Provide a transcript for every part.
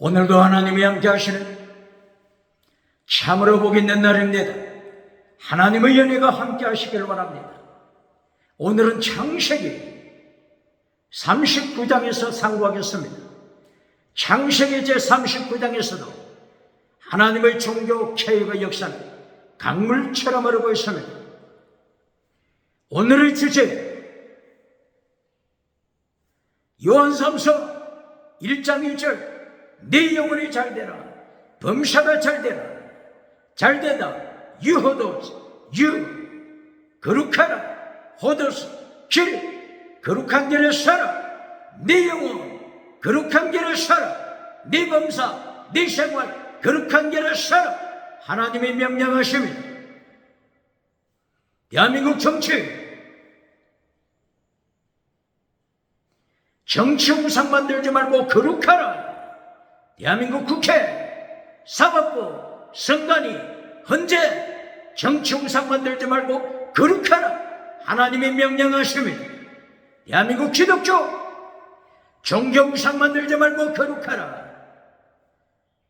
오늘도 하나님이 함께 하시는 참으로 복 있는 날입니다. 하나님의 연혜가 함께 하시길 바랍니다. 오늘은 창세기 39장에서 상고하겠습니다. 창세기 제39장에서도 하나님의 종교 개혁의 역사는 강물처럼 흐르고 있습니다. 오늘의 주제 요한삼서 1장 1절 네 영혼이 잘되라 범사가 잘되라 잘되다 유호도 유 거룩하라 호도스 길 거룩한 길에 살아 네 영혼 거룩한 길에 살아 네 범사 네 생활 거룩한 길에 살아 하나님의 명령하십니다. 대한민국 정치 우상 만들지 말고 거룩하라. 대한민국 국회, 사법부, 선관위, 헌재, 정치 우상 만들지 말고 거룩하라. 하나님의 명령하십니다. 대한민국 기독교, 종교 우상 만들지 말고 거룩하라.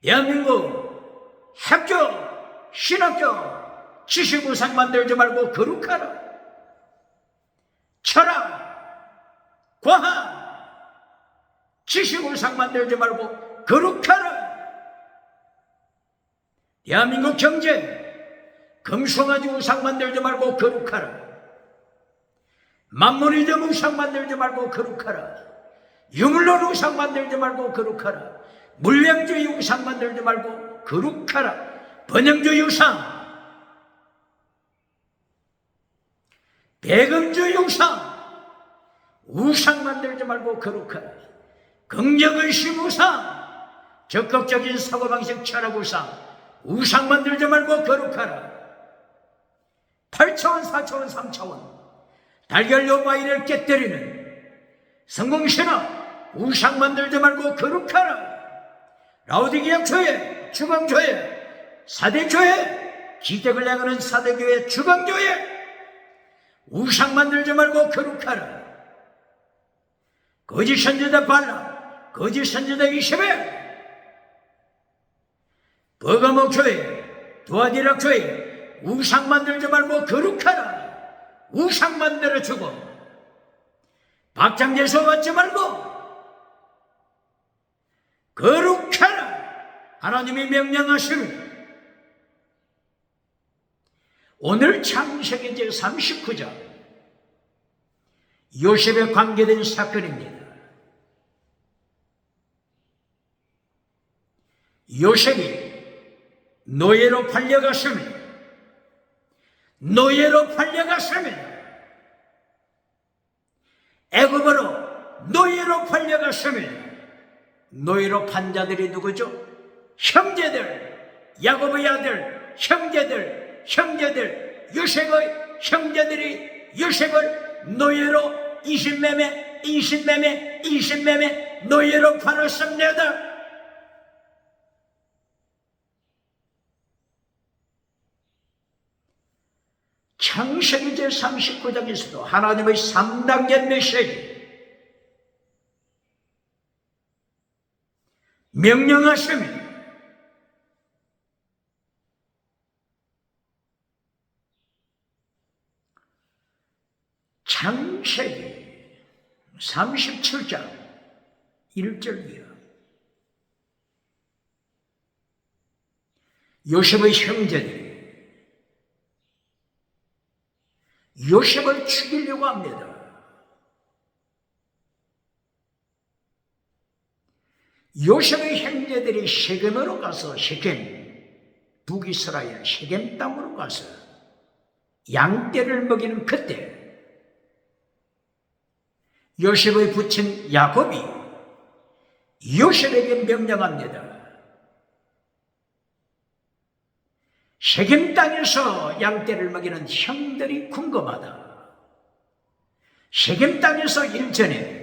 대한민국 학교, 신학교, 지식 우상 만들지 말고 거룩하라. 철학, 과학, 지식 우상 만들지 말고 거룩하라. 대한민국 경제 금송아지 우상 만들지 말고 거룩하라. 만모니즘 우상 만들지 말고 거룩하라. 유물론 우상 만들지 말고 거룩하라. 물량주의 우상 만들지 말고 거룩하라. 번영주의 우상, 배금주의 우상 만들지 말고 거룩하라. 긍정의식 우상, 적극적인 사고방식 철학 우상 만들지 말고 거룩하라. 8차원, 4차원, 3차원 달걀 바위를 깨뜨리는 성공신화 우상 만들지 말고 거룩하라. 라오디게아 교회, 주방교회, 사대교회, 기적을 향하는 사대교회, 주방교회 우상 만들지 말고 거룩하라. 거짓 선지자 발람, 거짓 선지자 이세벨, 버가모 교회, 두아디라 교회 우상 만들지 말고 거룩하라. 우상 만들어주고 박장제소 받지 말고 거룩하라. 하나님이 명령하십니다. 오늘 창세기 제39장 요셉에 관계된 사건입니다. 요셉이 노예로 팔려갔습니다. 애굽으로 노예로 팔려갔습니다. 노예로 판 자들이 누구죠? 형제들, 야곱의 아들 형제들, 요셉의 형제들이 요셉을 노예로 인신매매 노예로 팔았습니다. 창세기 제39장에서도 하나님의 3단계 메시지 명령하십니다. 창세기 37장 1절이요. 요셉의 형제들이 요셉을 죽이려고 합니다. 요셉의 형제들이 세겜으로 가서 북이스라엘 세겜 땅으로 가서 양떼를 먹이는 그때 요셉의 부친 야곱이 요셉에게 명령합니다. 세겜 땅에서 양떼를 먹이는 형들이 궁금하다. 세겜 땅에서 일전에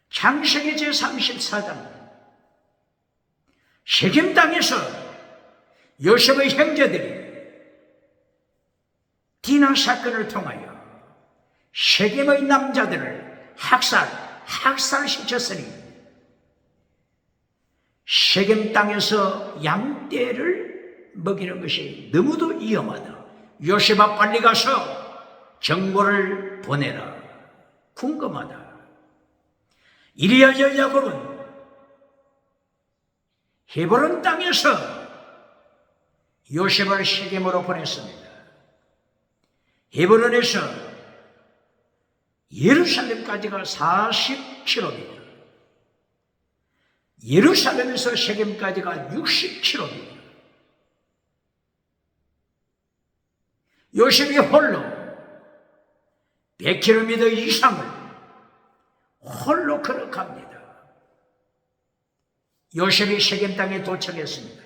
창세기 제34장 세겜 땅에서 요셉의 형제들이 디나 사건을 통하여 세겜의 남자들을 학살시켰으니 세겜 땅에서 양떼를 먹이는 것이 너무도 위험하다. 요셉아, 빨리 가서 정보를 보내라. 궁금하다. 이리하여 야곱은 헤브론 땅에서 요셉을 세겜으로 보냈습니다. 헤브론에서 예루살렘까지가 40km, 예루살렘에서 세겜까지가 60km. 요셉이 홀로 100km 이상을 홀로 걸어갑니다. 요셉이 세겜 땅에 도착했습니다.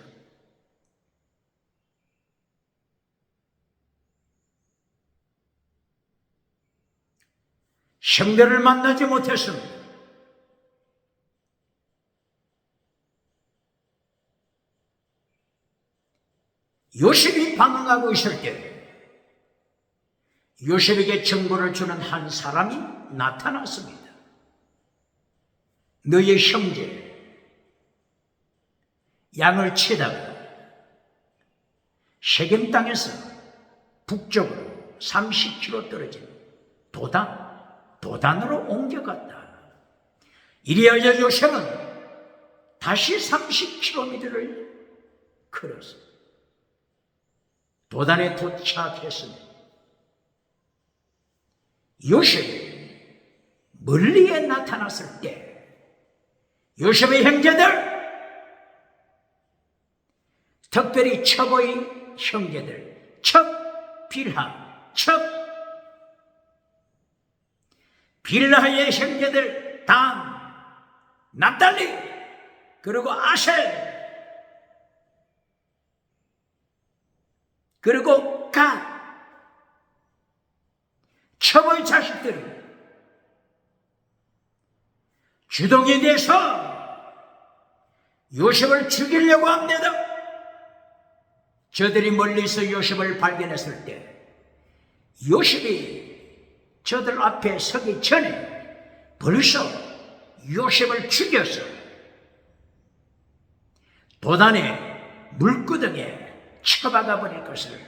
형제를 만나지 못했습니다. 요셉이 방황하고 있을 때 요셉에게 정보를 주는 한 사람이 나타났습니다. 너의 형제 양을 치다가 세겜 땅에서 북쪽으로 30km 떨어진 도단으로 옮겨갔다. 이리하여 요셉은 다시 30km를 걸어서 도단에 도착했습니다. 요셉이 멀리에 나타났을 때 요셉의 형제들, 특별히 첩의 형제들, 첩, 빌하, 첩, 빌하의 형제들, 단, 납달리, 그리고 아셀, 그리고 갓, 첩의 자식들이 주동이 돼서 요셉을 죽이려고 합니다. 저들이 멀리서 요셉을 발견했을 때 요셉이 저들 앞에 서기 전에 벌써 요셉을 죽여서 도단의 물구덩이에 쳐박아 버릴 것을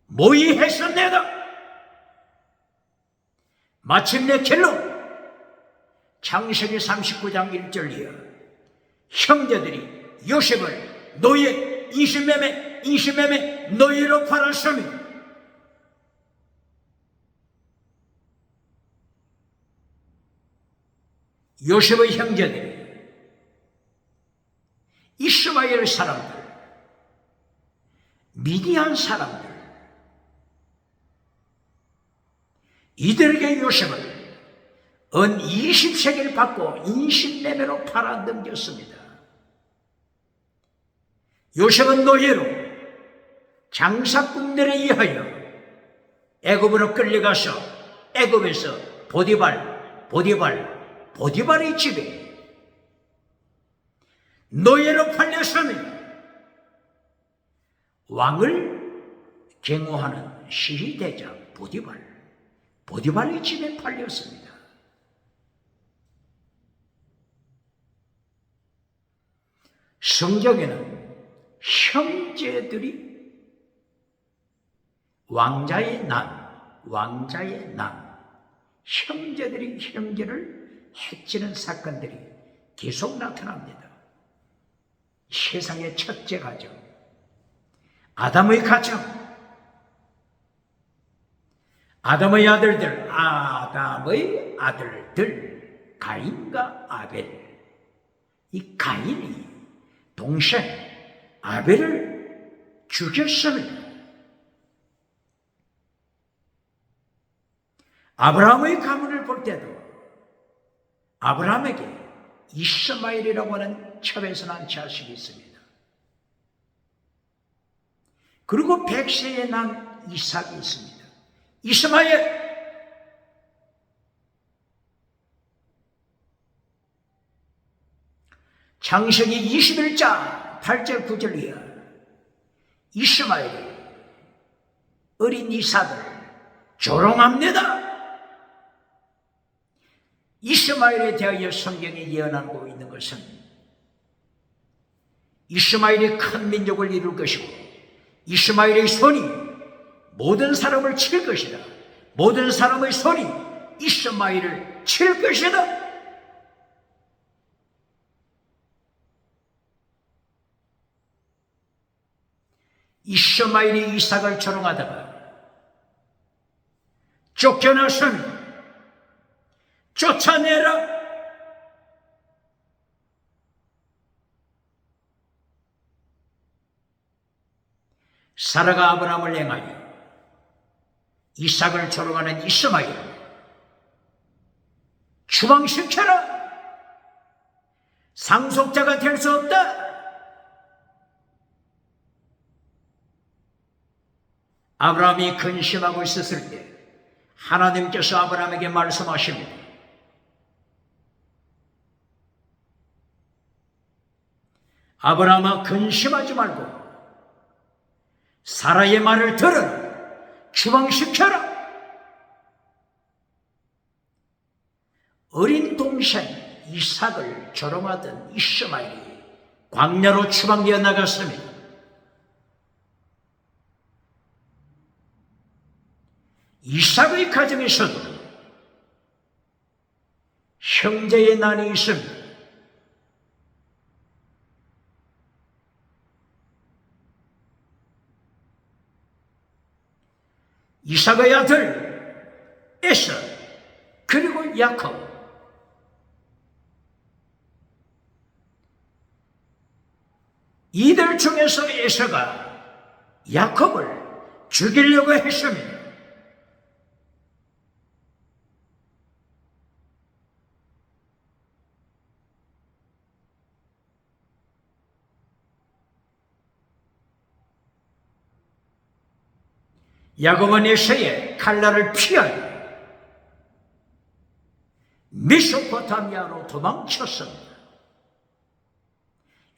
모의했습니다. 마침내 결론, 창세기 39장 1절 이하 형제들이 요셉을 노예, 인신매매 노예로 팔았습니다. 요셉의 형제들이 이스마엘 사람들, 미디안 사람들, 이들에게 요셉을 은 20세계를 받고 인신매매로 팔아 넘겼습니다. 요셉은 노예로 장사꾼들에 의하여 애굽으로 끌려가서 애굽에서 보디발의 집에 노예로 팔렸습니다. 왕을 경호하는 시위대장 보디발의 집에 팔렸습니다. 성경에는 형제들이 왕자의 난, 형제들이 형제를 해치는 사건들이 계속 나타납니다. 세상의 첫째 가정, 아담의 가정, 아담의 아들들, 가인과 아벨. 이 가인이 동생 아벨을 죽였습니다. 아브라함의 가문을 볼 때도 아브라함에게 이스마엘이라고 하는 첩에서 난 자식이 있습니다. 그리고 100세에 난 이삭이 있습니다. 이스마엘, 창세기 21장 8절 9절 이하 이스마엘이 어린 이삭을 조롱합니다. 이스마엘에 대하여 성경이 예언하고 있는 것은 이스마엘이 큰 민족을 이룰 것이고 이스마엘의 손이 모든 사람을 칠 것이다. 모든 사람의 손이 이스마엘을 칠 것이다. 이스마엘이 이삭을 조롱하다가 쫓겨나서는 쫓아내라. 사라가 아브라함을 행하여 이삭을 조롱하는 이스마엘 추방시켜라. 상속자가 될 수 없다. 아브라함이 근심하고 있었을 때 하나님께서 아브라함에게 말씀하십니다. 아브라함아, 근심하지 말고 사라의 말을 들어라. 추방시켜라. 어린 동생 이삭을 조롱하던 이스마엘이 광야로 추방되어 나갔습니다. 이삭의 가정에서도 형제의 난이 있습니다. 이삭의 아들 에서 그리고 야곱, 이들 중에서 에서가 야곱을 죽이려고 했습니다. 야곱은 에서의 칼날을 피하여 메소포타미아로 도망쳤습니다.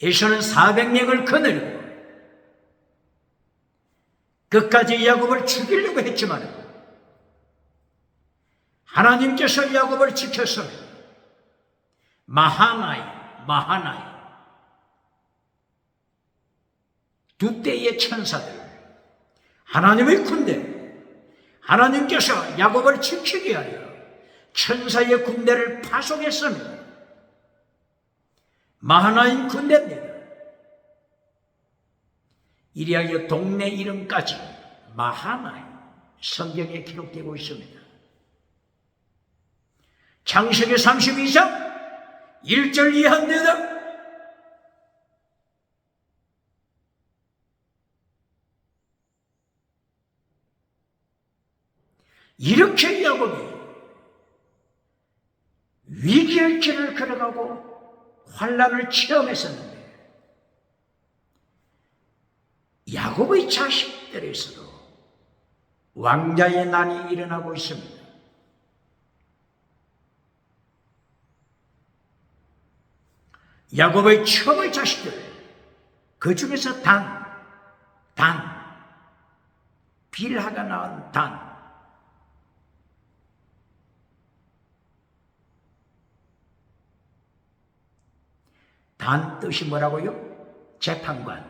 에서는 400명을 거느리고 끝까지 야곱을 죽이려고 했지만 하나님께서 야곱을 지켰습니다. 마하나이 두 떼의 천사들, 하나님의 군대, 하나님께서 야곱을 지키게 하여 천사의 군대를 파송했습니다. 마하나임 군대입니다. 이리하여 동네 이름까지 마하나임 성경에 기록되고 있습니다. 창세기 32장 1절 이하입니다. 이렇게 야곱이 위기의 길을 걸어가고 환난을 체험했었는데 야곱의 자식들에서도 왕자의 난이 일어나고 있습니다. 야곱의 처음의 자식들, 그 중에서 빌하가 낳은 단, 뜻이 뭐라고요? 재판관.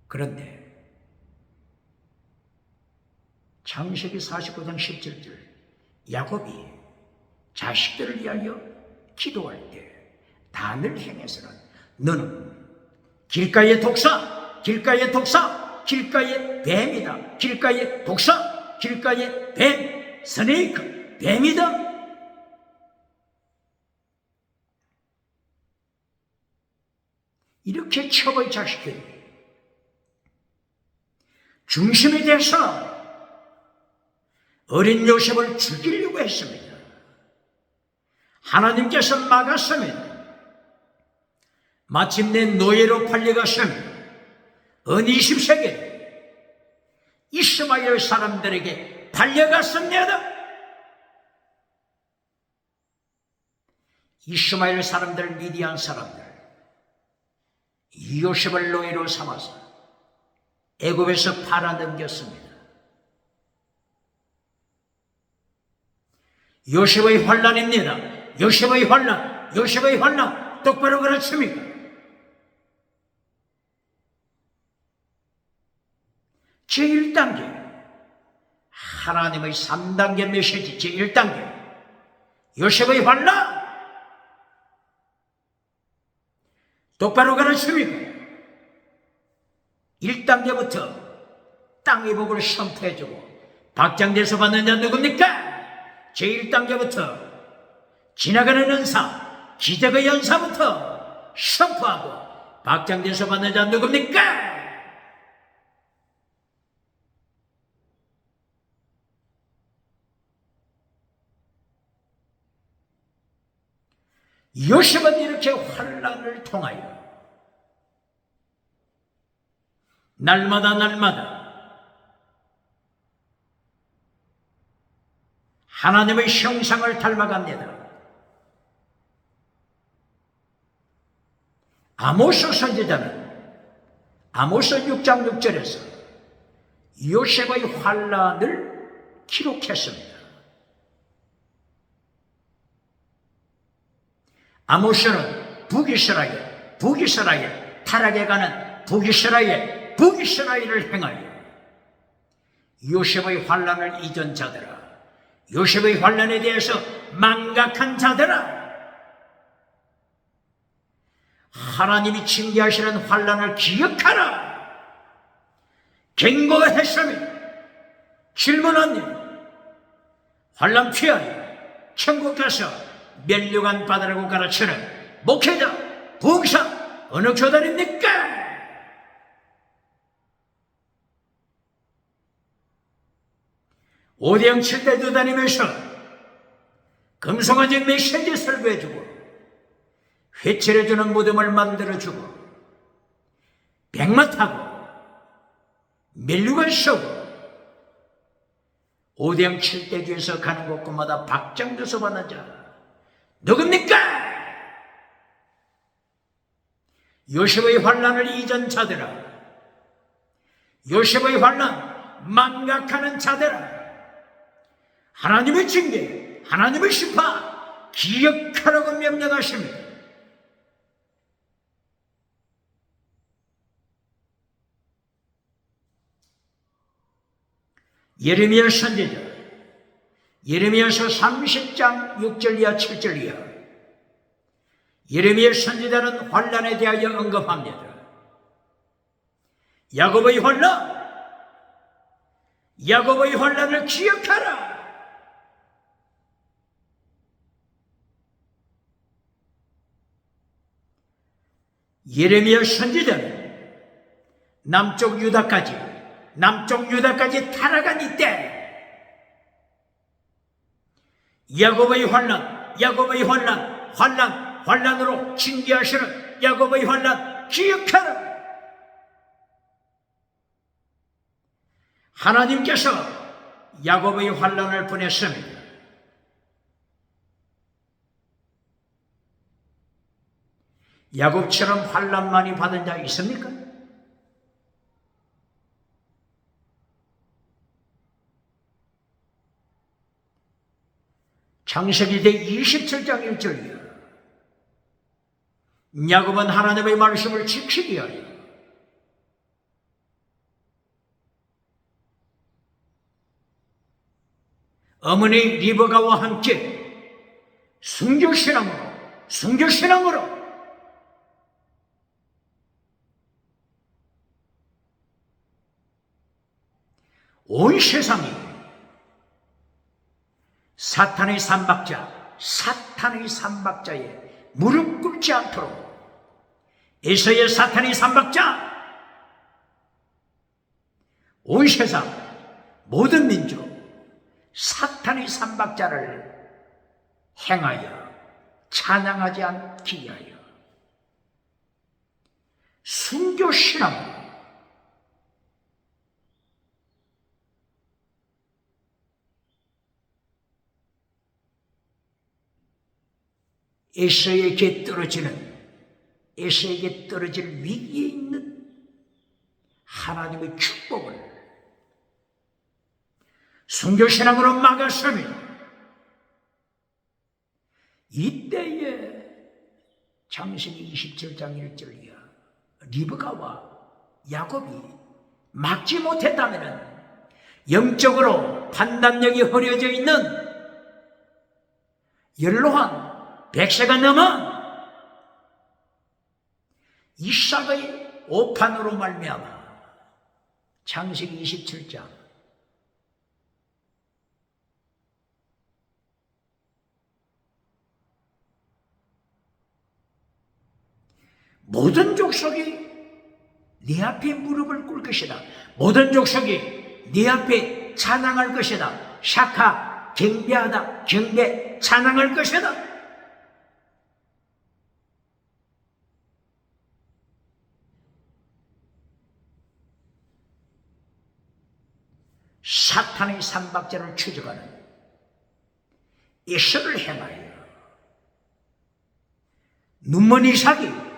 그런데 창세기 49장 17절 야곱이 자식들을 위하여 기도할 때 단을 행해서는 너는 길가의 독사, 길가의 뱀이다. 길가의 독사, 길가의 뱀, 스네이크, 뱀이다. 이렇게 첩의 자식들이 중심이 돼서 어린 요셉을 죽이려고 했습니다. 하나님께서 막았습니다. 마침내 노예로 팔려갔습니다. 어느 20세기 이스마엘 사람들에게 팔려갔습니다. 이스마엘 사람들, 미디안 사람들 요셉을 노예로 삼아서 애굽에서 팔아넘겼습니다. 요셉의 환란입니다. 요셉의 환란, 요셉의 환란 똑바로 가르칩니까? 제1단계 하나님의 3단계 메시지 제1단계 요셉의 환란 똑바로 가르칩니까? 1단계부터 땅의 복을 선포해주고 박장대소 받는 자 누굽니까? 제1단계부터 지나가는 연사, 기적의 연사부터 선포하고 박장대소 받는 자 누굽니까? 요셉은 이렇게 환란을 통하여 날마다 하나님의 형상을 닮아갑니다. 아모스 선지자는 아모스 6장 6절에서 요셉의 환란을 기록했습니다. 아모스는 북이스라엘 타락에 가는 북이스라엘을 행하여 요셉의 환란을 잊은 자들아, 요셉의 환란에 대해서 망각한 자들아, 하나님이 징계하시는 환란을 기억하라. 경고했으니 질문하니 환란 피하여 천국 가서 멸류관 받으라고 가르치는 목회자, 부흥사 어느 교단입니까? 오대양 7대도 다니면서 금송아지 메시지 설교해주고 회칠해주는 무덤을 만들어주고 백마 타고 멸류관 쏘고 오대양 7대주에서 가는 곳곳마다 박장대소 받는 자 누굽니까? 요셉의 환란을 잊은 자들아, 요셉의 환란 망각하는 자들아, 하나님의 징계, 하나님의 심판 기억하라고 명령하십니다. 예레미야 선지자, 예레미야서 30장 6절 이하 7절 이하 예레미야 선지자는 환란에 대하여 언급합니다. 야곱의 환란을 기억하라. 예레미야 선지자는 남쪽 유다까지 타락한 이때 야곱의 환란으로 징계하시는 야곱의 환란 기억하라. 하나님께서 야곱의 환란을 보냈습니다. 야곱처럼 환란 많이 받은 자 있습니까? 창세기대 27장 1절이야. 야곱은 하나님의 말씀을 지키기 위하여 어머니 리브가와 함께 순교신앙으로 온 세상이 사탄의 삼박자에 무릎 꿇지 않도록 에서의 사탄의 삼박자, 온 세상 모든 민족 사탄의 삼박자를 행하여 찬양하지 않기 위하여 순교신앙으로 에서에게 떨어질 위기에 있는 하나님의 축복을 순교신앙으로 막았으며 이때에 창세기 27장 1절이야. 리브가와 야곱이 막지 못했다면 영적으로 판단력이 흐려져 있는 연로한 100세가 넘은 이삭의 오판으로 말미암아 창세기 27장 모든 족속이 네 앞에 무릎을 꿇을 것이다. 모든 족속이 네 앞에 찬양할 것이다. 샤카, 경배하다, 경배, 찬양할 것이다. 사탄의 삼박자를 추적하는 이스를 행하여 눈먼 이삭이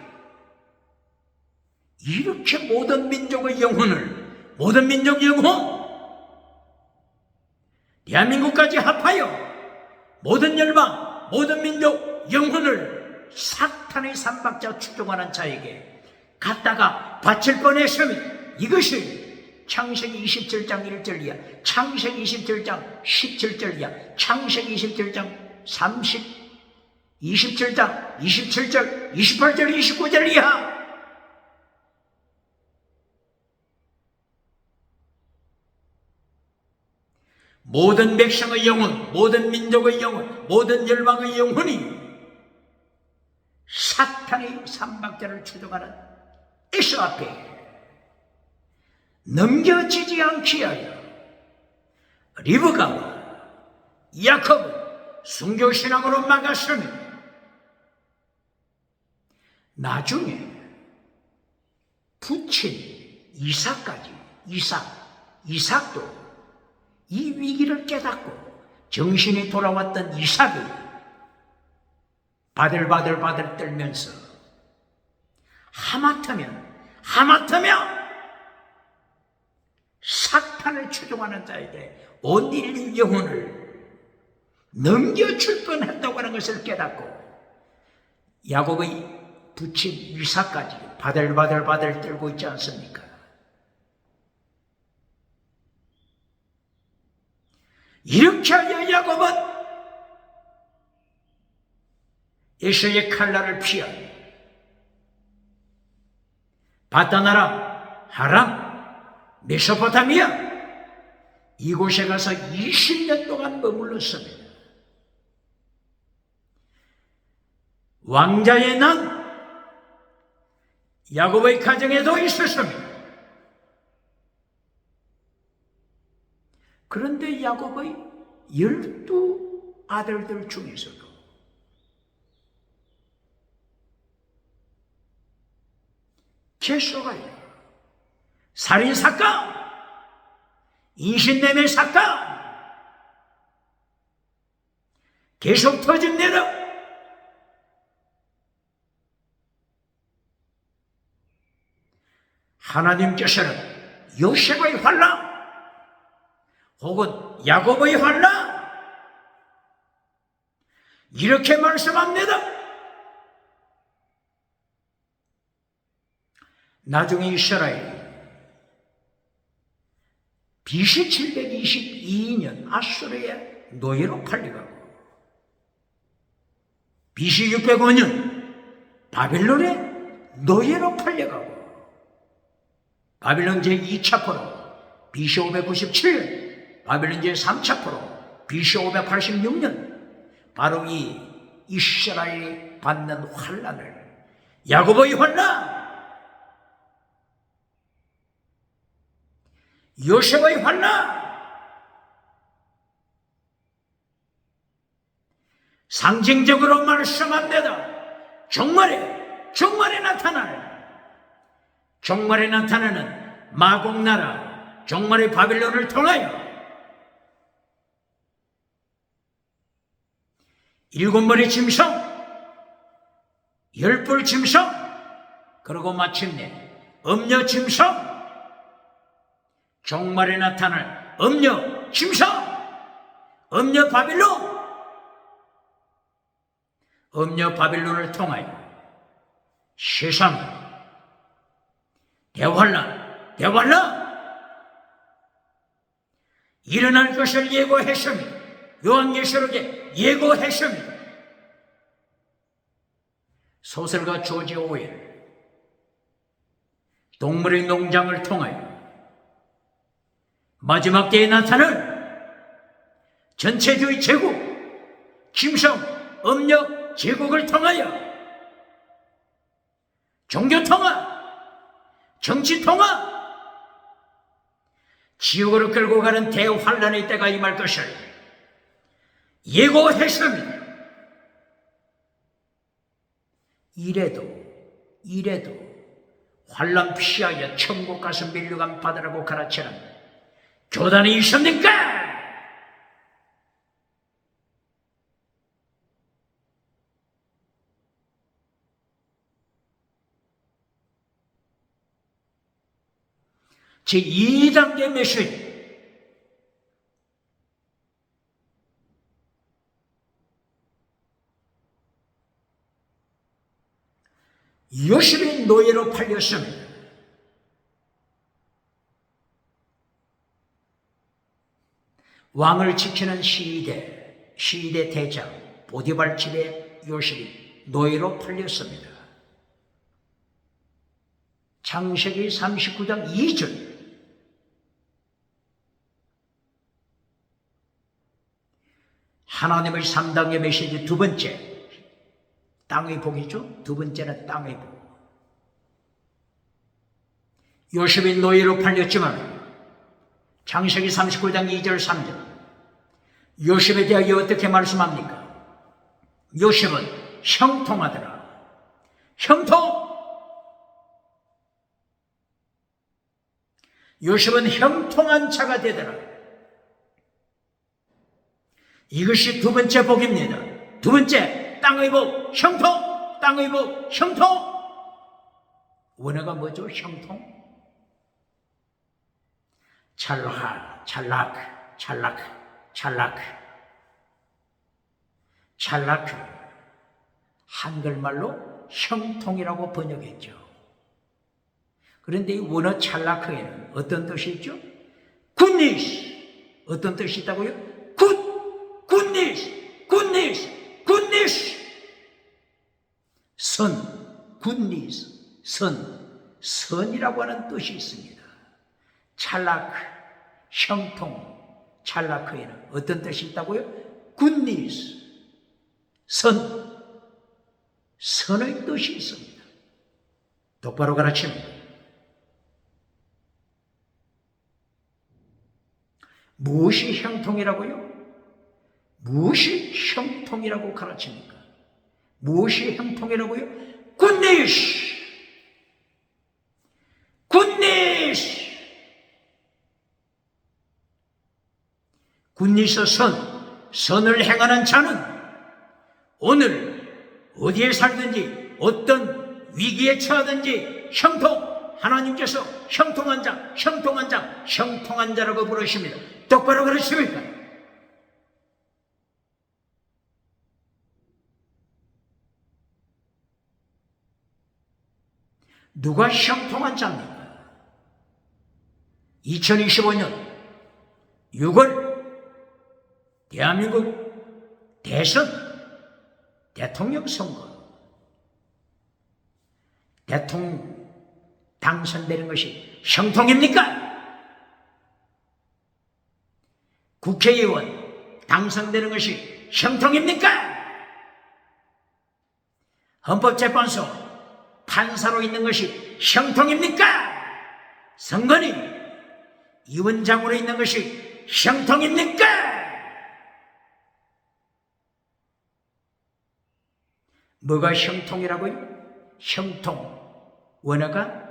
이렇게 모든 민족의 영혼을, 모든 민족 영혼, 대한민국까지 합하여 모든 열방, 모든 민족 영혼을 사탄의 삼박자 추종하는 자에게 갖다가 바칠 뻔했으면 이것이 창세기 27장 1절이야. 창세기 27장 17절이야. 창세기 27장 27장 27절, 28절, 29절이야. 모든 백성의 영혼, 모든 민족의 영혼, 모든 열방의 영혼이 사탄의 삼박자를 추종하는 예수 앞에 넘겨지지 않기 위하여 리브가와 야곱은 순교신앙으로 막았으며 나중에 부친 이삭까지, 이삭도 이 위기를 깨닫고 정신이 돌아왔던 이삭이 바들바들 떨면서 하마터면 사탄을 추종하는 자에게 온 인류 영혼을 넘겨줄 뻔했다고 하는 것을 깨닫고 야곱의 부친 이삭까지 바들바들 떨고 있지 않습니까? 이렇게 하여 야곱은 에서의 칼날을 피하여 바다나람, 하람, 메소포타미아 이곳에 가서 20년 동안 머물렀습니다. 왕자의 난 야곱의 가정에도 있었습니다. 그런데 야곱의 12 아들들 중에서도 계속하여 살인사건, 인신매매 사건 계속 터집니다. 하나님께서는 요셉의 환난 혹은 야곱의 환난 이렇게 말씀합니다. 나중에 이스라엘이 BC 722년 아수르의 노예로 팔려가고 BC 605년 바빌론의 노예로 팔려가고 바빌론 제2차 포로 BC 597년 바빌론 제3차 포로 BC 586년 바로 이 이스라엘이 받는 환난을 야곱의 환난, 요셉의 환난, 상징적으로 말씀합니다. 종말에 나타나는 마곡나라, 종말의 바빌론을 통하여 7머리 짐승, 10뿔 짐승, 그리고 마침내 음녀 짐승, 종말에 나타날 음녀 짐승, 음녀 바빌론, 음녀 바빌론을 통하여 세상 대환란 일어날 것을 예고했습니다. 요한계시록에 예고했습니다. 소설가 조지 오웰 동물의 농장을 통하여 마지막 때에 나타날 전체주의 제국, 김성, 음력 제국을 통하여 종교통합, 정치통합, 지옥으로 끌고 가는 대환란의 때가 임할 것을 예고했습니다. 이래도 환란 피하여 천국 가서 밀려간 바다라고 가르치는 교단이 있습니까? 제2단계 메시지. 요셉이 노예로 팔렸습니다. 왕을 지키는 시대 대장 보디발 집에 요셉이 노예로 팔렸습니다. 창세기 39장 2절. 하나님의 3단계 메시지 두 번째, 땅의 복이죠. 두 번째는 땅의 복. 요셉이 노예로 팔렸지만 창세기 39장 2절 3절 요셉에 대하여 어떻게 말씀합니까? 요셉은 형통하더라. 요셉은 형통한 자가 되더라. 이것이 두 번째 복입니다. 두 번째, 땅의 복, 형통. 땅의 복, 형통. 원어가 뭐죠? 형통. 찰락. 한글말로 형통이라고 번역했죠. 그런데 이 원어 찰락에는 어떤 뜻이 있죠? 굿니스. 어떤 뜻이 있다고요? 굿니스. 선, 굿니스, 선이라고 하는 뜻이 있습니다. 찰락, 형통, 찰락에는 어떤 뜻이 있다고요? 굿니스, 선의 뜻이 있습니다. 똑바로 가르칩니다. 무엇이 형통이라고요? 무엇이 형통이라고 가르칩니까? 무엇이 형통이라고요? 굿니스. 굿니스 선을 행하는 자는 오늘 어디에 살든지 어떤 위기에 처하든지 하나님께서 형통한 자라고 부르십니다. 똑바로 그러십니까? 누가 형통한 자입니까? 2025년 6월 대한민국 대통령 선거, 대통령 당선되는 것이 형통입니까? 국회의원 당선되는 것이 형통입니까? 헌법재판소 판사로 있는 것이 형통입니까? 선거니 위원장으로 있는 것이 형통입니까? 뭐가 형통이라고요? 형통, 원어가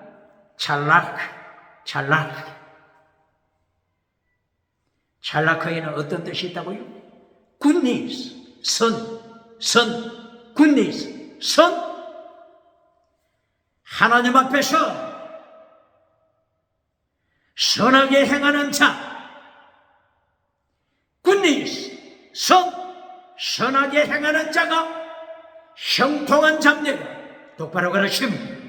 찰락에는 어떤 뜻이 있다고요? 굿니스, 굿니스, 하나님 앞에서 선하게 행하는 자, 굿니스, 선하게 행하는 자가 형통한 잡내가 똑바로 가르칩니다.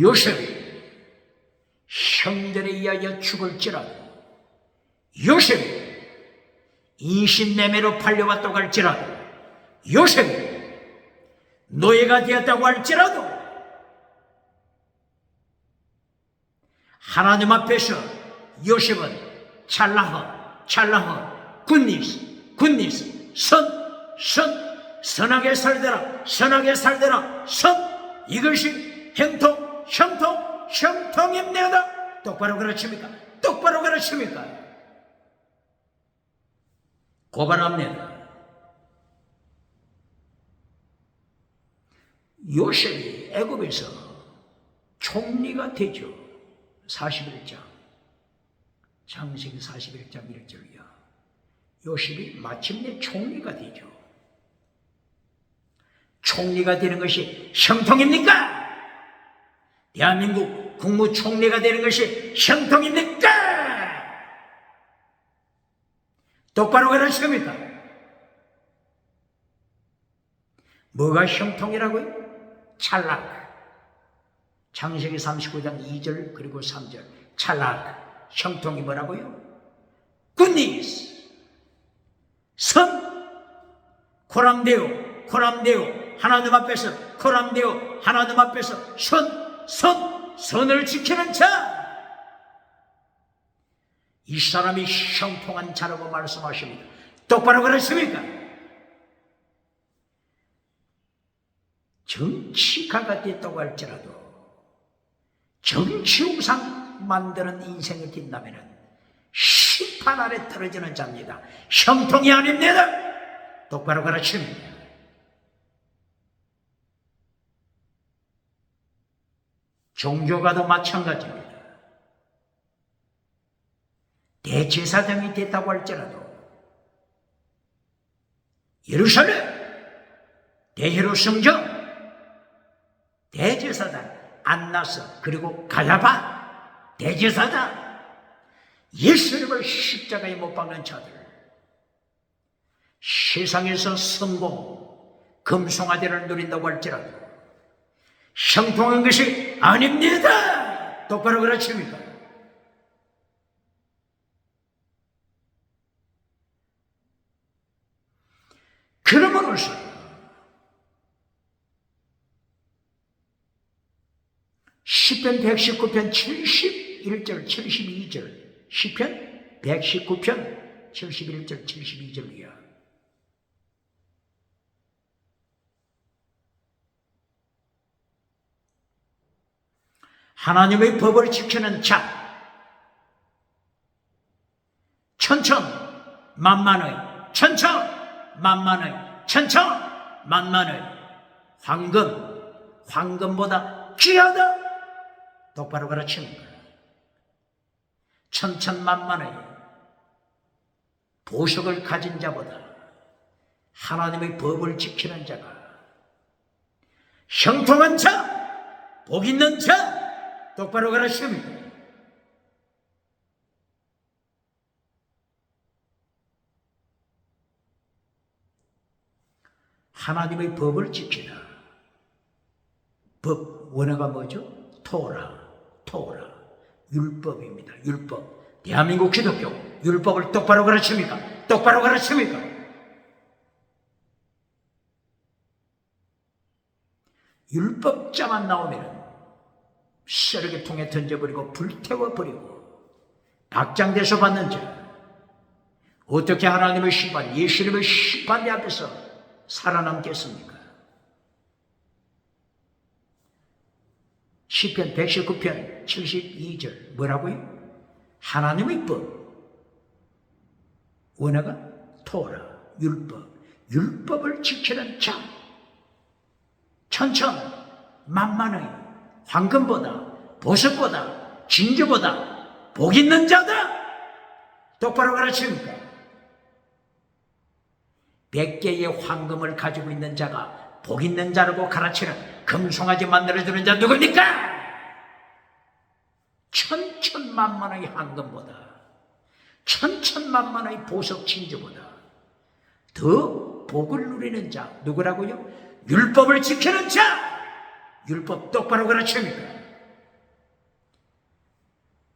요셉이 형들에 의하여 죽을지라도, 요셉이 인신매매로 팔려왔다고 할지라도, 요셉이 노예가 되었다고 할지라도 하나님 앞에서 요셉은 찰나허 굿니스 선하게 살더라 선. 이것이 형통입니다. 똑바로 가르칩니까? 고발합니다. 요셉이 애굽에서 총리가 되죠. 41장 창세기 41장 1절이야. 요셉이 마침내 총리가 되죠. 총리가 되는 것이 형통입니까? 대한민국 국무총리가 되는 것이 형통입니까? 똑바로 가르칩니까? 뭐가 형통이라고요? 찰락. 창세기 39장 2절 그리고 3절. 찰락. 형통이 뭐라고요? 굿니스. 선. 코람데오. 하나님 앞에서 코람데오. 하나님 앞에서 선을 지키는 자. 이 사람이 형통한 자라고 말씀하십니다. 똑바로 가르칩니까? 정치가가 됐다고 할지라도 정치 우상 만드는 인생이 된다면 심판 아래 떨어지는 자입니다. 형통이 아닙니다. 똑바로 가르칩니다. 종교가도 마찬가지입니다. 대제사장이 됐다고 할지라도 예루살렘 대헤롯 성전 대제사장 안나스 그리고 가야바 대제사장 예수님을 십자가에 못 박는 자들, 세상에서 성공 금송아지를 누린다고 할지라도 형통한 것이 아닙니다. 똑바로 가르칩니까? 그러므로서 시편 119편 71절 72절 시편 119편 71절 72절이야. 하나님의 법을 지키는 자, 천천만만의 황금보다 귀하다. 똑바로 가르칩니다. 천천만만의 보석을 가진 자보다 하나님의 법을 지키는 자가 형통한 자, 복 있는 자. 똑바로 가르칩니다. 하나님의 법을 지키다. 법, 원어가 뭐죠? 토라, 율법입니다. 율법. 대한민국 기독교, 율법을 똑바로 가르칩니까? 똑바로 가르칩니까? 율법자만 나오면 쇠르게 통에 던져버리고 불태워버리고 박장대소 받는 자. 어떻게 하나님의 심판, 예수님의 심판대 앞에서 살아남겠습니까? 시편 119편 72절 뭐라고요? 하나님의 법, 원어가 토라, 율법을 지키는 자, 천천만만의 황금보다 보석보다 진주보다 복 있는 자다. 똑바로 가르칩니까? 100개의 황금을 가지고 있는 자가 복 있는 자라고 가르치는 금송아지 만들어주는 자 누굽니까? 천천만만의 황금보다 천천만만의 보석 진주보다 더 복을 누리는 자 누구라고요? 율법을 지키는 자. 율법 똑바로 가르칩니까?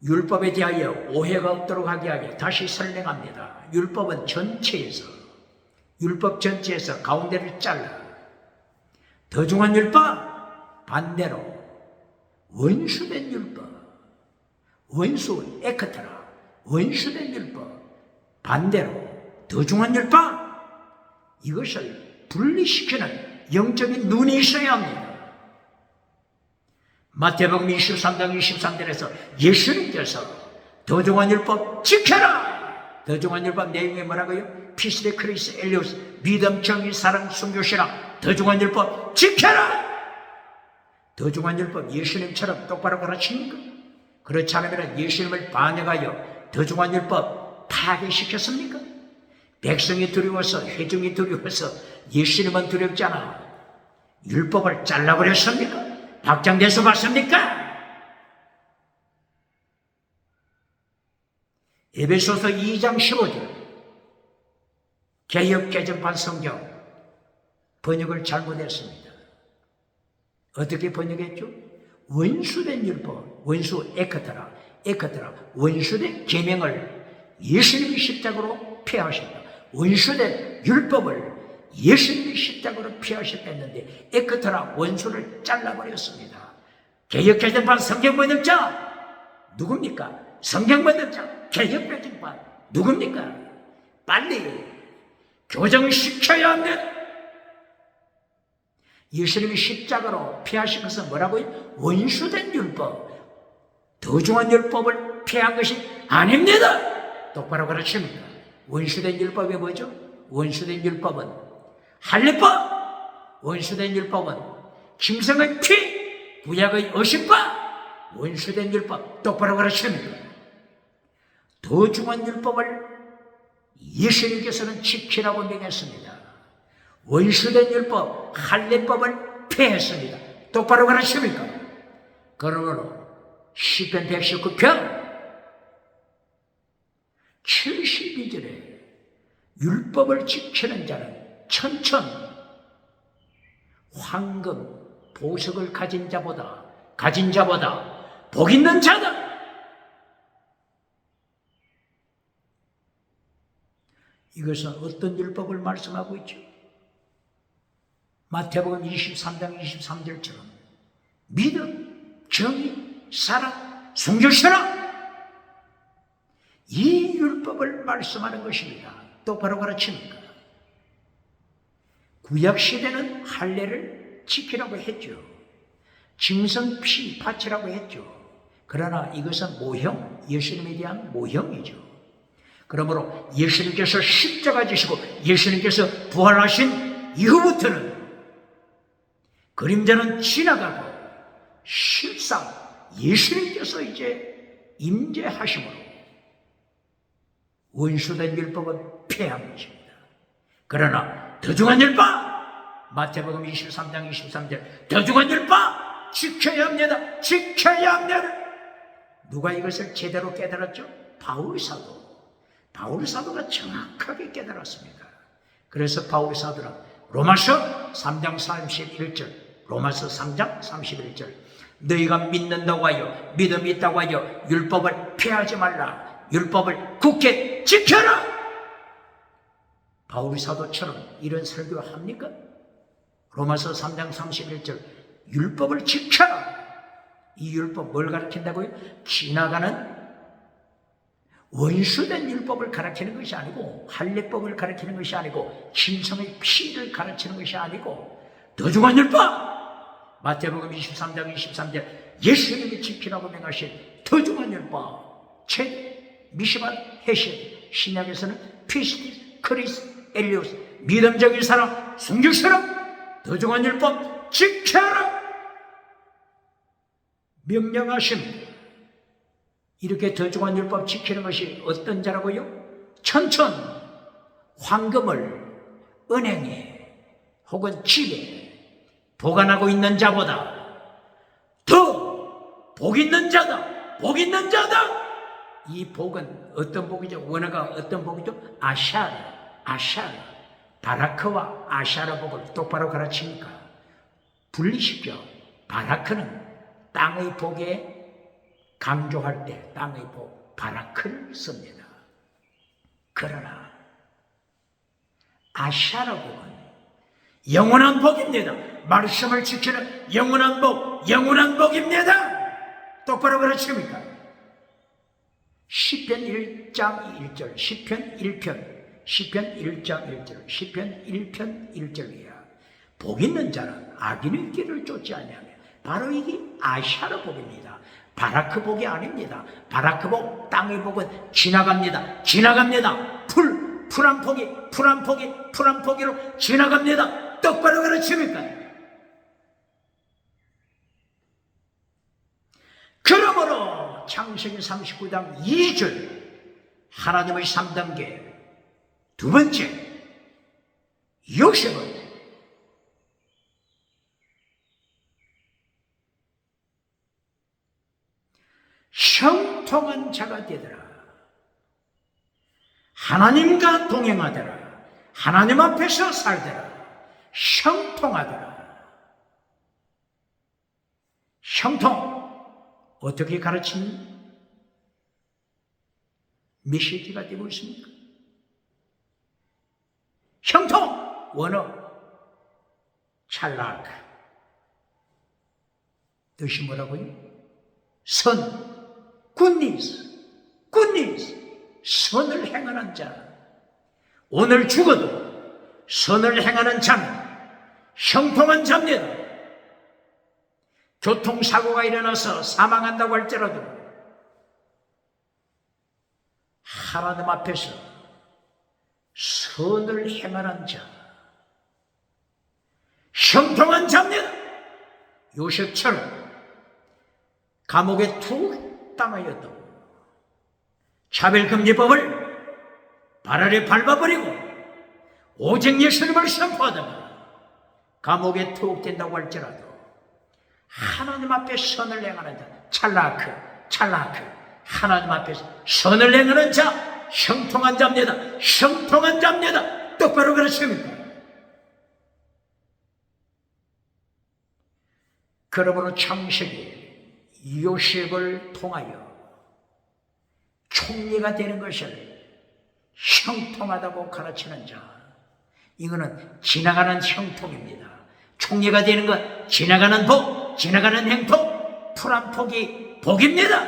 율법에 대하여 오해가 없도록 하기 위해 다시 설명합니다. 율법은 율법 전체에서 가운데를 잘라 더 중한 율법 반대로 원수된 율법, 원수 에크트라 원수된 율법 반대로 더 중한 율법, 이것을 분리시키는 영적인 눈이 있어야 합니다. 마태복음 23장 23절에서 예수님께서 더 중한 율법 지켜라. 더 중한 율법 내용이 뭐라고요? 피스데 크리스 엘리오스 믿음 정의 사랑 순교 신앙 더 중한 율법 지켜라. 더 중한 율법 예수님처럼 똑바로 가르칩니까? 그렇지 않으면 예수님을 반역하여 더 중한 율법 파괴시켰습니까? 백성이 두려워서 회중이 두려워서 예수님은 두렵지 않아 율법을 잘라버렸습니까? 확장돼서 봤습니까? 에베소서 2장 15절 개역 개정판 성경 번역을 잘못했습니다. 어떻게 번역했죠? 원수된 율법, 원수 에크트라 원수된 계명을 예수님이 십자가로 폐하셨다. 원수된 율법을 예수님이 십자가로 폐하셨다 했는데 에크트라 원수를 잘라버렸습니다. 개역개정판 성경 번역자 누굽니까? 성경 번역자 개역개정판 누굽니까? 빨리 교정시켜야 합니다. 예수님이 십자가로 폐하신 것은 뭐라고요? 원수된 율법, 더 중한 율법을 폐한 것이 아닙니다. 똑바로 가르칩니다. 원수된 율법이 뭐죠? 원수된 율법은 할례법, 원수된 율법은 짐승의 피, 구약의 어신파, 원수된 율법 똑바로 가르칩니다. 더 중한 율법을 예수님께서는 지키라고 명했습니다. 원수된 율법, 할례법을 폐했습니다. 똑바로 가르칩니까? 그러므로 시편 119편 72절에 율법을 지키는 자는 천천 황금 보석을 가진 자보다 복 있는 자다. 이것은 어떤 율법을 말씀하고 있죠? 마태복음 23장 23절처럼 믿음, 정의, 사랑, 순교 신앙 이 율법을 말씀하는 것입니다. 똑바로 가르칩니까? 구약시대는 할례를 지키라고 했죠. 짐승 피 바치라고 했죠. 그러나 이것은 모형, 예수님에 대한 모형이죠. 그러므로 예수님께서 십자가 지시고 예수님께서 부활하신 이후부터는 그림자는 지나가고 실상 예수님께서 이제 임재하심으로 원수된 율법은 폐한 것입니다. 그러나 더 중한 율법, 마태복음 23장 23절 더 중한 율법 지켜야 합니다. 지켜야 합니다. 누가 이것을 제대로 깨달았죠? 바울사도가 정확하게 깨달았습니다. 그래서 바울사도는 로마서 3장 31절 로마서 3장 31절 너희가 믿는다고 하여 믿음이 있다고 하여 율법을 폐하지 말라. 율법을 굳게 지켜라. 바울 사도처럼 이런 설교를 합니까? 로마서 3장 31절 율법을 지켜라. 이 율법 뭘 가르친다고요? 지나가는 원수된 율법을 가르치는 것이 아니고 할례법을 가르치는 것이 아니고 짐승의 피를 가르치는 것이 아니고 더 중한 율법 마태복음 23장 23절 예수님이 지키라고 명하신 더 중한 율법 미시밭 헤시 신약에서는 피스티스 크리스 엘리오스 믿음적인 사랑 순교 신앙 더 중한 율법 지켜라 명령하십니다. 이렇게 더 중한 율법 지키는 것이 어떤 자라고요? 천천 황금을 은행에 혹은 집에 보관하고 있는 자보다 더 복 있는 자다. 이 복은 어떤 복이죠? 원어가 어떤 복이죠? 아샤르. 바라크와 아샤르 복을 똑바로 가르치니까 분리시켜. 바라크는 땅의 복에 강조할 때 땅의 복, 바라크를 씁니다. 그러나 아샤르 복은 영원한 복입니다. 말씀을 지키는 영원한 복, 영원한 복입니다. 똑바로 가르칩니까? 시편 1장 1절, 시편 1편, 시편 1장 1절, 시편 1편 1절이야. 복 있는 자는 악인의 길을 쫓지 아니하며 바로 이게 아샤르 복입니다. 바라크 복이 아닙니다. 바라크 복, 땅의 복은 지나갑니다. 풀한 포기로 지나갑니다. 똑바로 가르칩니까? 그러므로 창세기 39장 2절 하나님의 3단계 두 번째 요셉은 형통한 자가 되더라. 하나님과 동행하더라. 하나님 앞에서 살더라. 형통하더라. 형통 어떻게 가르치는 메시지가 되고 있습니까? 형통 원어 찰락 뜻이 뭐라고요? 선 굿니스 선을 행하는 자. 오늘 죽어도 선을 행하는 자는 형통한 자입니다. 교통사고가 일어나서 사망한다고 할지라도 하나님 앞에서 선을 행하는 자, 형통한 자입니다. 요셉처럼 감옥에 툭 당하였다고 차별금지법을 발 아래 밟아버리고 오직 예수님을 선포하다가 감옥에 툭 된다고 할지라도 하나님 앞에 선을 행하는 자, 찰라크 하나님 앞에서 선을 행하는 자, 형통한 자입니다. 똑바로 그러십니까? 그러므로 창세기 요셉을 통하여 총리가 되는 것을 형통하다고 가르치는 자, 이거는 지나가는 형통입니다. 총리가 되는 것, 지나가는 복, 지나가는 행통, 풀한 폭이 복입니다.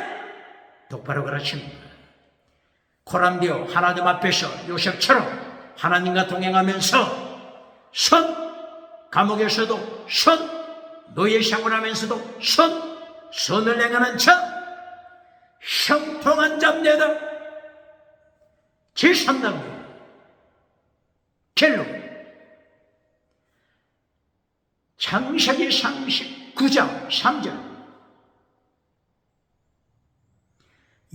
똑바로 가르칩니다. 고난되어 하나님 앞에서 요셉처럼 하나님과 동행하면서 감옥에서도 노예 생활하면서도 선을 행하는 자, 형통한 자입니다. 제3단계 결론 창세기 39장 3절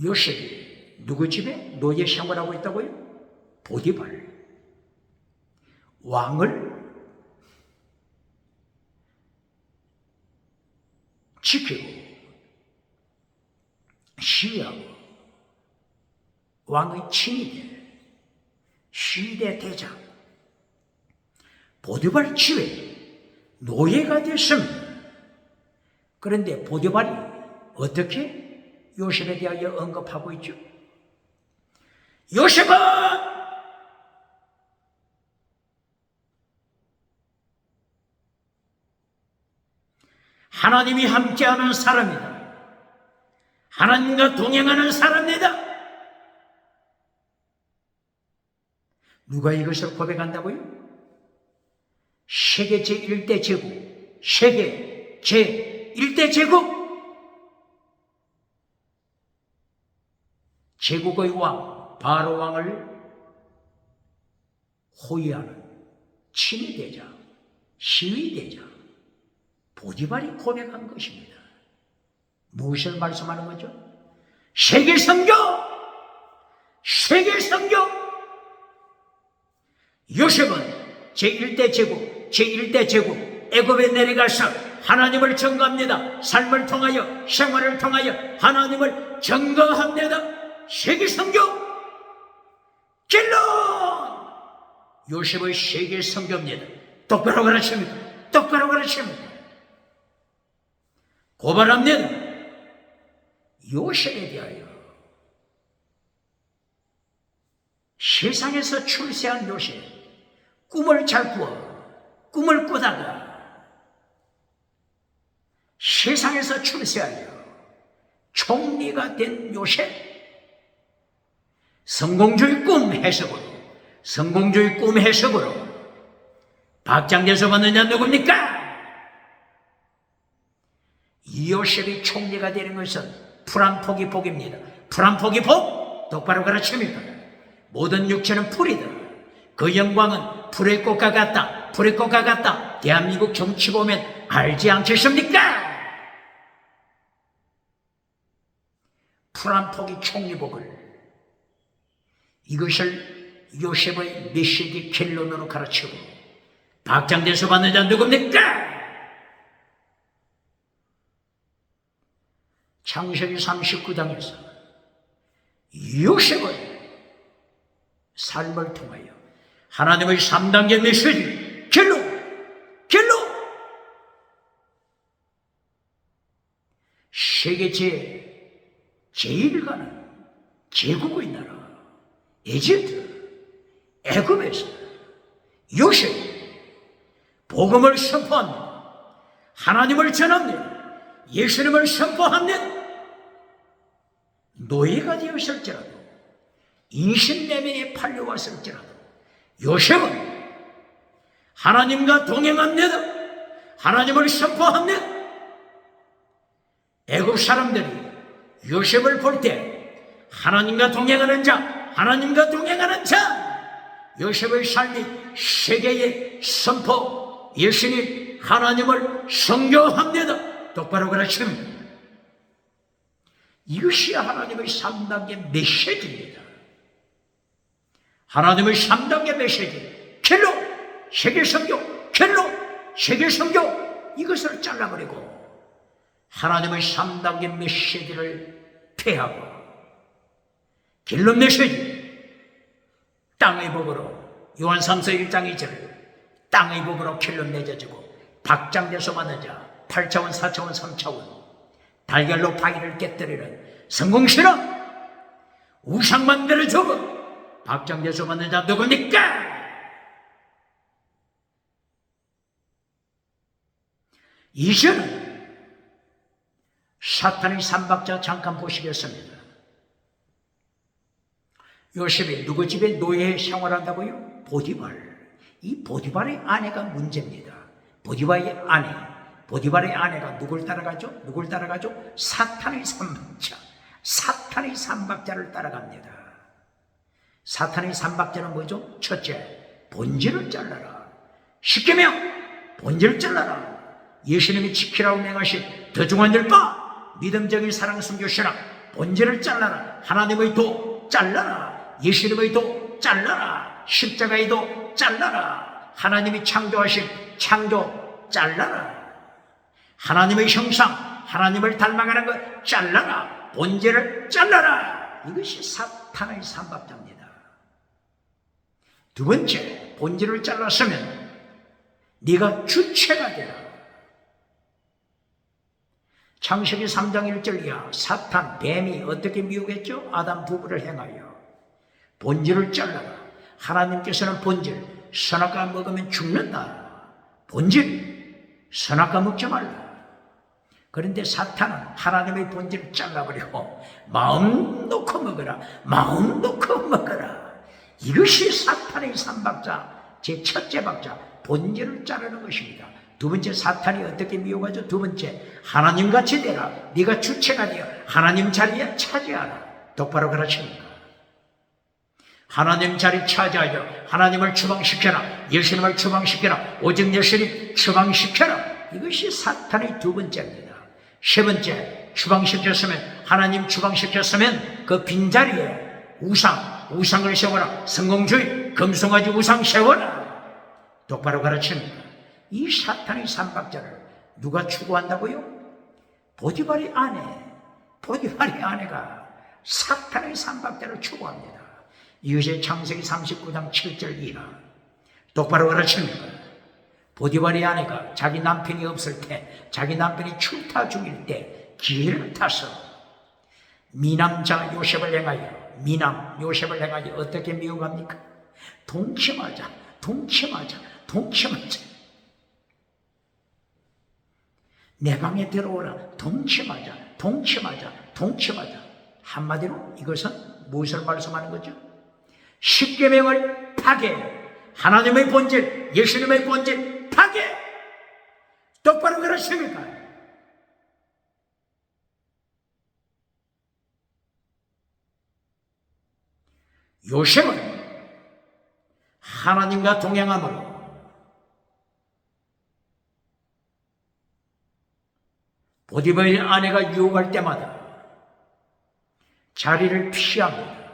요셉이 누구 집에 노예 생활하고 있다고요? 보디발 왕을 지키고 시위하고 왕의 친위대 시위대 대장 보디발 집에 노예가 됐습니다. 그런데 보디발이 어떻게 요셉에 대하여 언급하고 있죠? 요셉은 하나님이 함께하는 사람이다. 하나님과 동행하는 사람이다. 누가 이것을 고백한다고요? 세계 제1대 제국, 세계 제1대 제국, 제국의 왕, 바로 왕을 호위하는 친위대장, 시위대장, 보디발이 고백한 것입니다. 무엇을 말씀하는 거죠? 세계 선교! 요셉은 제1대 제국, 애굽에 내려가서 하나님을 증거합니다. 삶을 통하여, 생활을 통하여 하나님을 증거합니다. 세계 성경 결론! 요셉의 세계 성경입니다. 똑바로 가르칩니다. 똑바로 가르칩니다. 고발합니다. 요셉에 대하여 세상에서 출세한 요셉, 꿈을 잘 꿈을 꾸다가 세상에서 출세하여 총리가 된 요셉, 성공주의 꿈 해석으로 박장대소 받는 자 누굽니까? 이 요셉이 총리가 되는 것은 풀한포기 복입니다. 풀한포기 복 똑바로 가르칩니다. 모든 육체는 풀이다. 그 영광은 불의 꽃과 같다. 불의 꽃과 같다. 대한민국 정치 보면 알지 않겠습니까? 풀한포기 총리복을, 이것을 요셉의 메시지 결론으로 가르치고 박장대소 받는 자 누굽니까? 창세기 39장에서 요셉의 삶을 통하여 하나님의 3단계 메시지 결론! 세계 제일 가는 제국의 나라 에집트, 애굽에서 요셉이 복음을 선포합니다. 하나님을 전합니다. 예수님을 선포합니다. 노예가 되었을지라도, 인신내면에 팔려왔을지라도 요셉은 하나님과 동행합니다. 하나님을 선포합니다. 애굽 사람들이 요셉을 볼 때 하나님과 동행하는 자, 요셉의 삶이 세계에 선포, 예수님 하나님을 선교합니다. 똑바로 가르칩니다. 이것이 하나님의 3단계 메시지입니다. 하나님의 3단계 메시지 결론! 세계선교! 이것을 잘라버리고 하나님의 3단계 메시지를 폐하고 결론 메시지, 땅의 법으로, 요한 3서 1장 2절, 땅의 법으로 결론 맺어지고 박장대소 받는 자, 8차원, 4차원, 3차원 달걀로 바위를 깨뜨리는 성공실험, 우상 만들어주고 박장대소 받는 자 누굽니까? 이제는 사탄의 삼박자 잠깐 보시겠습니다. 요셉이 누구 집에 노예 생활한다고요? 보디발. 이 보디발의 아내가 문제입니다. 보디발의 아내가 누굴 따라가죠? 사탄의 삼박자를 따라갑니다. 사탄의 삼박자는 뭐죠? 첫째, 본질을 잘라라. 십계명, 본질을 잘라라. 예수님이 지키라고 명하신 더 중한 율법, 믿음적인 사랑 순교 신앙, 본질을 잘라라. 하나님의 도 잘라라. 예수님의 도 잘라라. 십자가의 도 잘라라. 하나님이 창조하신 창조 잘라라. 하나님의 형상, 하나님을 닮아가는 것 잘라라. 본질을 잘라라. 이것이 사탄의 삼박자입니다. 두 번째, 본질을 잘랐으면 네가 주체가 되라. 창세기 3장 1절 이하 사탄, 뱀이 어떻게 미혹했죠? 아담 부부를 행하여 본질을 잘라라. 하나님께서는 본질, 선악과 먹으면 죽는다. 본질, 선악과 먹지 말라. 그런데 사탄은 하나님의 본질을 잘라버리고 마음 놓고 먹어라. 이것이 사탄의 삼박자, 제 첫째 박자, 본질을 자르는 것입니다. 두 번째, 사탄이 어떻게 미혹하죠? 두 번째, 하나님같이 되라. 네가 주체가 되어 하나님 자리에 차지하라. 똑바로 가르칩니다. 하나님 자리 차지하여 하나님을 추방시켜라. 예수님을 추방시켜라. 오직 예수님 추방시켜라. 이것이 사탄의 두 번째입니다. 세 번째, 하나님 추방시켰으면 그 빈자리에 우상을 세워라. 성공주의, 금송아지 우상 세워라. 똑바로 가르칩니다. 이 사탄의 삼박자를 누가 추구한다고요? 보디발의 아내가 사탄의 삼박자를 추구합니다. 이것이 창세기 39장 7절 이하. 똑바로 가르칩니다. 보디발의 아내가 자기 남편이 없을 때, 자기 남편이 출타 중일 때 기회를 타서 미남자 요셉을 행하여, 미남 요셉을 행하여 어떻게 미혹합니까? 동침하자, 동침하자, 동침하자. 내 방에 들어오라, 동침하자, 동침하자, 동침하자. 한마디로 이것은 무엇을 말씀하는 거죠? 십계명을 파괴, 하나님의 본질, 예수님의 본질 파괴. 똑바로 그러십니까? 요셉은 하나님과 동행함으로 보디발의 아내가 유혹할 때마다 자리를 피합니다.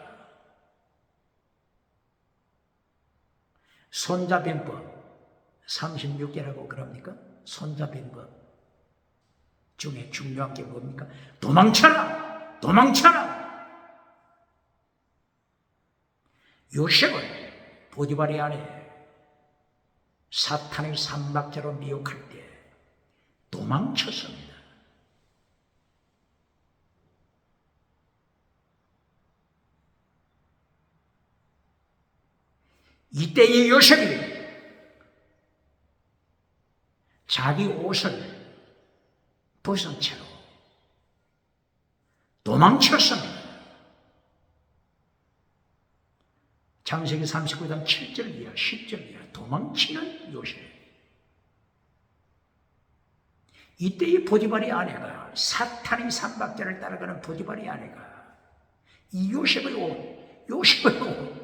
손자뱀법 36개라고 그럽니까? 손자뱀법 중에 중요한 게 뭡니까? 도망쳐라! 도망쳐라! 요셉은 보디발의 아내 사탄의 삼박자로 미혹할 때 도망쳤습니다. 이때의 요셉이 자기 옷을 벗은 채로 도망쳤습니다. 창세기 39장 7절 이하 10절 이하 도망치는 요셉. 이때의 보디발의 아내가 사탄의 삼박자를 따라가는 보디발의 아내가 이 요셉의 옷, 요셉의 옷,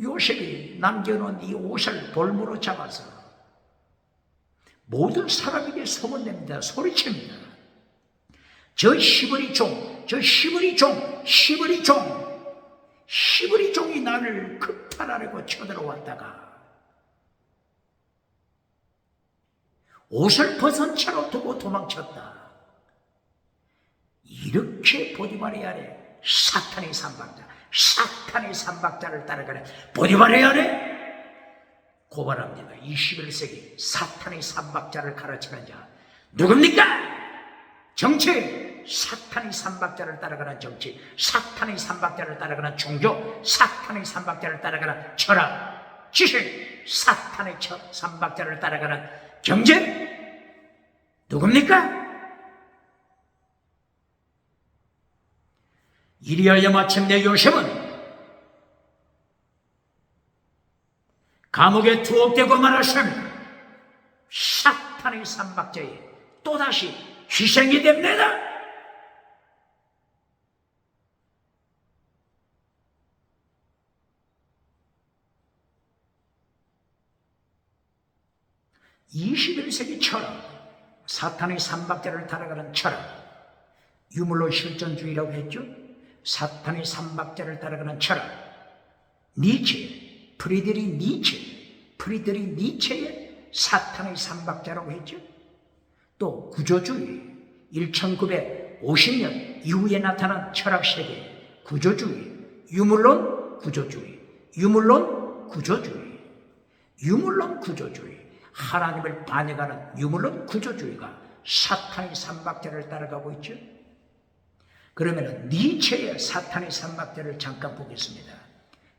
요셉이 남겨놓은 이 옷을 볼모로 잡아서 모든 사람에게 소문냅니다. 소리칩니다. 저 시부리 종, 저 시부리 종, 시부리 종, 시부리 종이 나를 극탈하려고 쳐들어왔다가 옷을 벗은 채로 두고 도망쳤다. 이렇게 보디발의 아내 사탄의 삼박자, 사탄의 삼박자를 따라가는 보디발의 아내 고발합니다. 21세기 사탄의 삼박자를 가르치는 자 누굽니까? 정치, 사탄의 삼박자를 따라가는 정치, 사탄의 삼박자를 따라가는 종교, 사탄의 삼박자를 따라가는 철학, 지식, 사탄의 삼박자를 따라가는 경제 누굽니까? 이리하여 마침내 요셉은 감옥에 투옥되고 말았습니다. 사탄의 삼박자에 또다시 희생이 됩니다. (21세기) 철학, 사탄의 삼박자를 따라가는 철학, 유물론 실존주의라고 했죠. 사탄의 삼박자를 따라가는 철학, 니체, 프리드리히 니체의 사탄의 삼박자라고 했죠. 또 구조주의, 1950년 이후에 나타난 철학세계, 구조주의, 유물론 구조주의, 유물론 구조주의, 유물론 구조주의, 하나님을 반역하는 유물론 구조주의가 사탄의 삼박자를 따라가고 있죠. 그러면 니체의 사탄의 삼박자를 잠깐 보겠습니다.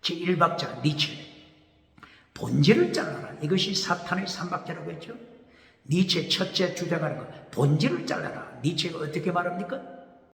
제1박자 니체, 본질을 잘라라. 이것이 사탄의 삼박자라고 했죠. 니체 첫째 주장하는 것, 본질을 잘라라. 니체가 어떻게 말합니까?